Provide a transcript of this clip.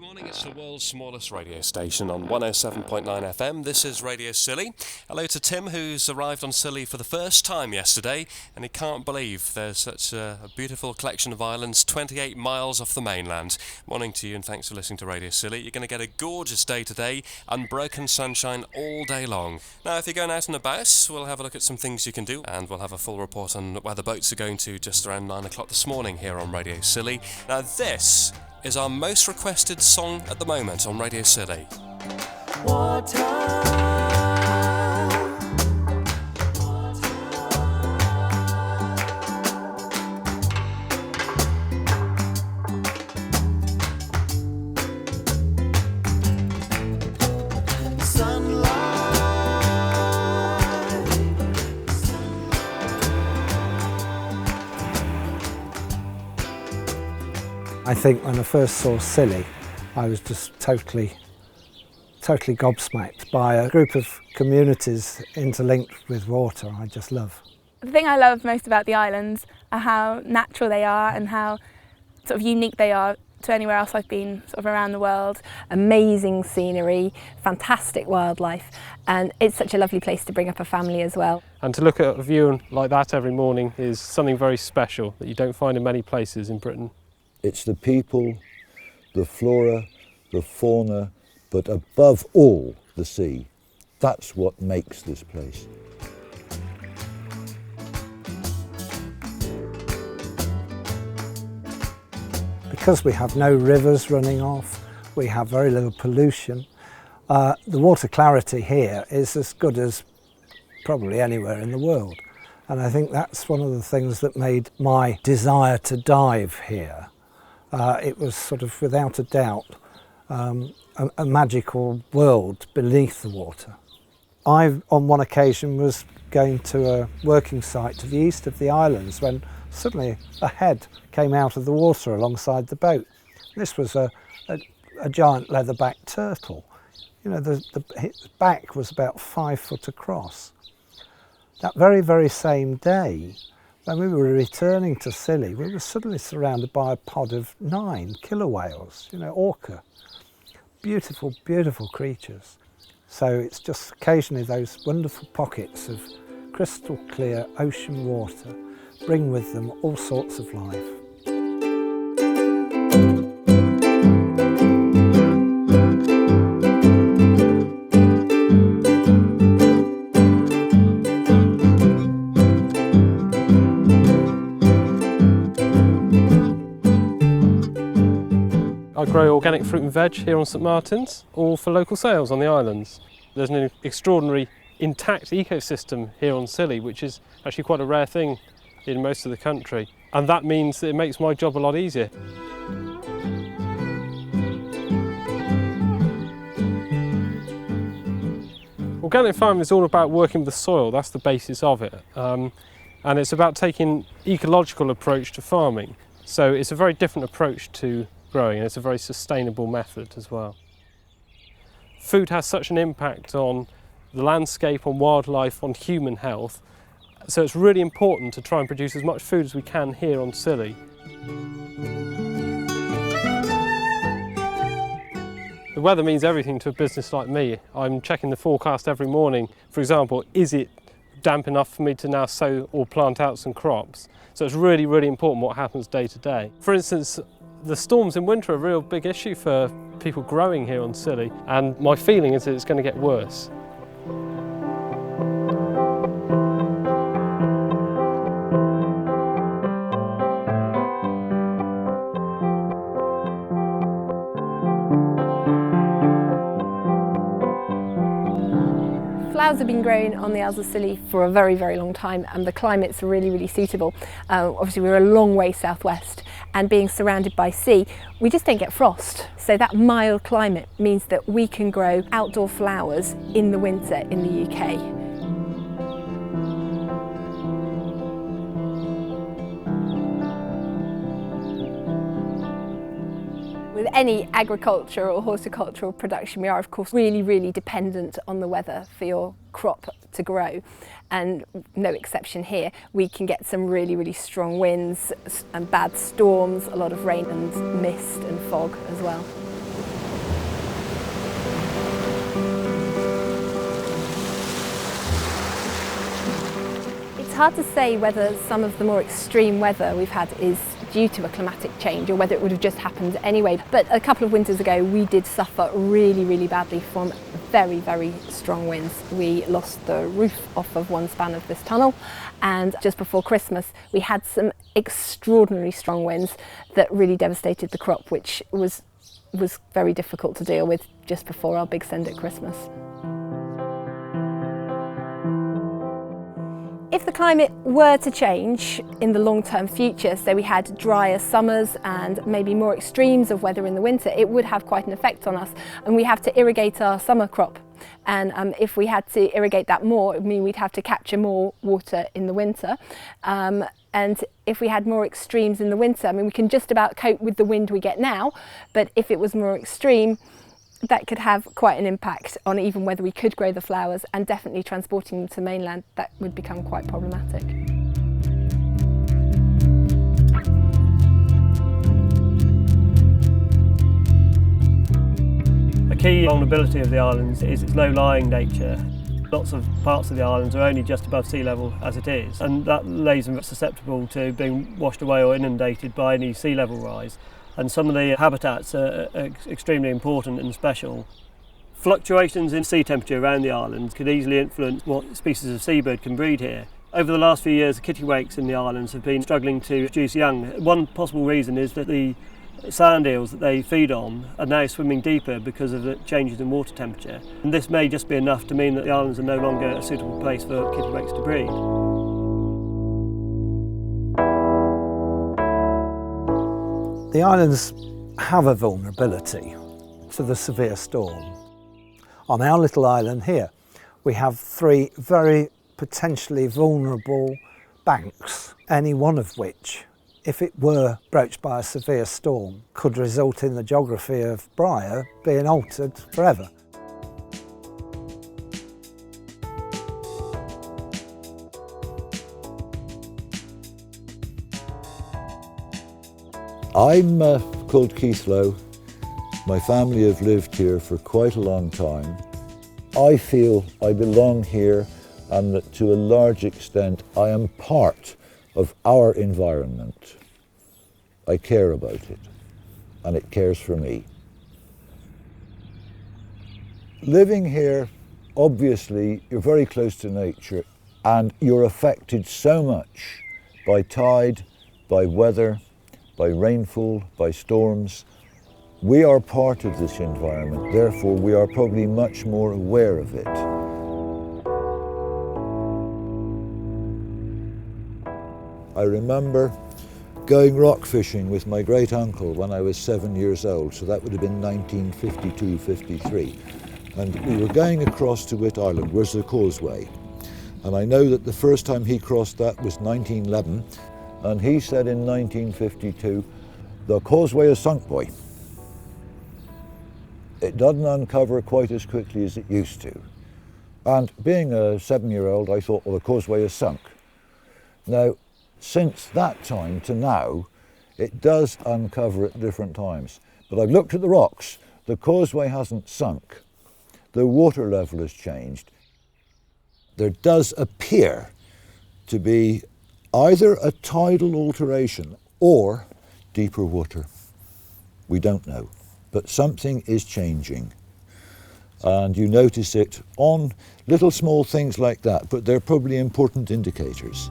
morning, it's the world's smallest radio station on 107.9 FM. This is Radio Scilly. Hello to Tim, who's arrived on Scilly for the first time yesterday, and he can't believe there's such a beautiful collection of islands 28 miles off the mainland. Morning to you, and thanks for listening to Radio Scilly. You're going to get a gorgeous day today, unbroken sunshine all day long. Now, if you're going out and about, we'll have a look at some things you can do, and we'll have a full report on where the boats are going to just around 9 o'clock this morning here on Radio Scilly. Now, this is our most requested song at the moment on Radio Scilly. Water. I think when I first saw Scilly, I was just totally gobsmacked by a group of communities interlinked with water I just love. The thing I love most about the islands are how natural they are and how sort of unique they are to anywhere else I've been sort of around the world. Amazing scenery, fantastic wildlife, and it's such a lovely place to bring up a family as well. And to look at a view like that every morning is something very special that you don't find in many places in Britain. It's the people, the flora, the fauna, but above all, the sea. That's what makes this place. Because we have no rivers running off, we have very little pollution. The water clarity here is as good as probably anywhere in the world. And I think that's one of the things that made my desire to dive here. It was sort of, without a doubt, a magical world beneath the water. I, on one occasion, was going to a working site to the east of the islands when suddenly a head came out of the water alongside the boat. This was a giant leatherback turtle. You know, its back was about 5 foot across. That very, very same day, when we were returning to Scilly, we were suddenly surrounded by a pod of 9 killer whales, you know, orca. Beautiful, beautiful creatures. So it's just occasionally those wonderful pockets of crystal clear ocean water bring with them all sorts of life. I grow organic fruit and veg here on St Martin's, all for local sales on the islands. There's an extraordinary intact ecosystem here on Scilly, which is actually quite a rare thing in most of the country, and that means that it makes my job a lot easier. Organic farming is all about working with the soil, that's the basis of it, and it's about taking an ecological approach to farming. So it's a very different approach to growing, and it's a very sustainable method as well. Food has such an impact on the landscape, on wildlife, on human health, so it's really important to try and produce as much food as we can here on Scilly. The weather means everything to a business like me. I'm checking the forecast every morning. For example, is it damp enough for me to now sow or plant out some crops? So it's really, really important what happens day to day. For instance, the storms in winter are a real big issue for people growing here on Scilly, and my feeling is that it's going to get worse. Flowers have been growing on the Isles of Scilly for a very, very long time, and the climate's really, really suitable. Obviously we're a long way southwest, and being surrounded by sea, we just don't get frost. So that mild climate means that we can grow outdoor flowers in the winter in the UK. With any agriculture or horticultural production, we are of course really, really dependent on the weather for your crop to grow, and no exception here. We can get some really, really strong winds and bad storms, a lot of rain and mist and fog as well. It's hard to say whether some of the more extreme weather we've had is due to a climatic change or whether it would have just happened anyway. But a couple of winters ago we did suffer really, really badly from very, very strong winds. We lost the roof off of one span of this tunnel, and just before Christmas we had some extraordinarily strong winds that really devastated the crop, which was very difficult to deal with just before our big send at Christmas. If the climate were to change in the long-term future, so we had drier summers and maybe more extremes of weather in the winter, it would have quite an effect on us, and we have to irrigate our summer crop. And if we had to irrigate that more, it would mean we'd have to capture more water in the winter. And if we had more extremes in the winter, I mean, we can just about cope with the wind we get now, but if it was more extreme, that could have quite an impact on even whether we could grow the flowers, and definitely transporting them to mainland, that would become quite problematic. A key vulnerability of the islands is its low-lying nature. Lots of parts of the islands are only just above sea level as it is, and that leaves them susceptible to being washed away or inundated by any sea level rise. And some of the habitats are extremely important and special. Fluctuations in sea temperature around the islands could easily influence what species of seabird can breed here. Over the last few years, the kittiwakes in the islands have been struggling to produce young. One possible reason is that the sand eels that they feed on are now swimming deeper because of the changes in water temperature. And this may just be enough to mean that the islands are no longer a suitable place for kittiwakes to breed. The islands have a vulnerability to the severe storm. On our little island here, we have 3 very potentially vulnerable banks, any one of which, if it were broached by a severe storm, could result in the geography of Briar being altered forever. I'm called Keith Lowe. My family have lived here for quite a long time. I feel I belong here, and that to a large extent I am part of our environment. I care about it, and it cares for me. Living here, obviously, you're very close to nature, and you're affected so much by tide, by weather, by rainfall, by storms. We are part of this environment, therefore we are probably much more aware of it. I remember going rock fishing with my great uncle when I was 7 years old, so that would have been 1952-53. And we were going across to Witt Island, where's the causeway. And I know that the first time he crossed that was 1911, and he said in 1952, the causeway is sunk, boy. It doesn't uncover quite as quickly as it used to. And being a 7-year-old, I thought, well, the causeway is sunk. Now, since that time to now, it does uncover at different times. But I've looked at the rocks. The causeway hasn't sunk. The water level has changed. There does appear to be either a tidal alteration or deeper water. We don't know, but something is changing. And you notice it on little small things like that, but they're probably important indicators.